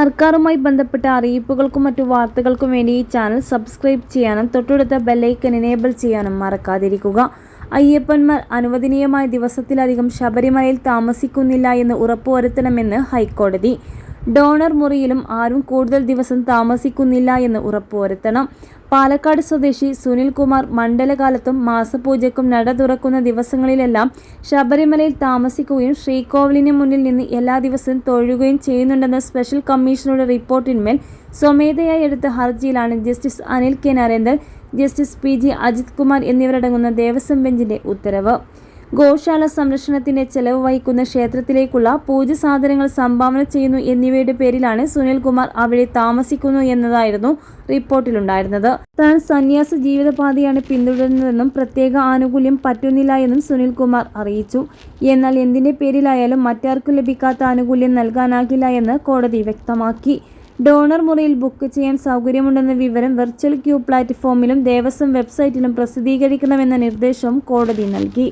സർക്കാരുമായി ബന്ധപ്പെട്ട അറിയിപ്പുകൾക്കും മറ്റു വാർത്തകൾക്കും വേണ്ടി ഈ ചാനൽ സബ്സ്ക്രൈബ് ചെയ്യാനും തൊട്ടടുത്ത ബെല്ലൈക്കൻ എനേബിൾ ചെയ്യാനും മറക്കാതിരിക്കുക. അയ്യപ്പന്മാർ അനുവദനീയമായ ദിവസത്തിലധികം ശബരിമലയിൽ താമസിക്കുന്നില്ല എന്ന് ഉറപ്പുവരുത്തണമെന്ന് ഹൈക്കോടതി. ഡോണർ മുറിയിലും ആരും കൂടുതൽ ദിവസം താമസിക്കുന്നില്ല എന്ന് ഉറപ്പുവരുത്തണം. പാലക്കാട് സ്വദേശി സുനിൽകുമാർ മണ്ഡലകാലത്തും മാസപൂജയ്ക്കും നട തുറക്കുന്ന ദിവസങ്ങളിലെല്ലാം ശബരിമലയിൽ താമസിക്കുകയും ശ്രീകോവിലിന് മുന്നിൽ നിന്ന് എല്ലാ ദിവസവും തൊഴുകയും ചെയ്യുന്നുണ്ടെന്ന സ്പെഷ്യൽ കമ്മീഷനുടെ റിപ്പോർട്ടിന്മേൽ സ്വമേധയായി എടുത്ത ഹർജിയിലാണ് justice Anil K Narendran, justice PG Ajith Kumar എന്നിവരടങ്ങുന്ന ദേവസ്വം ബെഞ്ചിന്റെ ഉത്തരവ്. ഗോശാല സംരക്ഷണത്തിന്റെ ചെലവ് വഹിക്കുന്ന ക്ഷേത്രത്തിലേക്കുള്ള പൂജ സാധനങ്ങൾ സംഭാവന ചെയ്യുന്നു എന്നിവയുടെ പേരിലാണ് സുനിൽകുമാർ അവിടെ താമസിക്കുന്നു എന്നതായിരുന്നു റിപ്പോർട്ടിലുണ്ടായിരുന്നത്. താൻ സന്യാസ ജീവിതപാതയാണ് പിന്തുടരുന്നതെന്നും പ്രത്യേക ആനുകൂല്യം പറ്റുന്നില്ല എന്നും സുനിൽകുമാർ അറിയിച്ചു. എന്നാൽ എന്തിന്റെ പേരിലായാലും മറ്റാർക്കും ലഭിക്കാത്ത ആനുകൂല്യം നൽകാനാകില്ല എന്ന് കോടതി വ്യക്തമാക്കി. ഡോണർ മുറിയിൽ ബുക്ക് ചെയ്യാൻ സൗകര്യമുണ്ടെന്ന വിവരം വെർച്വൽ ക്യൂ പ്ലാറ്റ്ഫോമിലും ദേവസ്വം വെബ്സൈറ്റിലും പ്രസിദ്ധീകരിക്കണമെന്ന നിർദ്ദേശവും കോടതി നൽകി.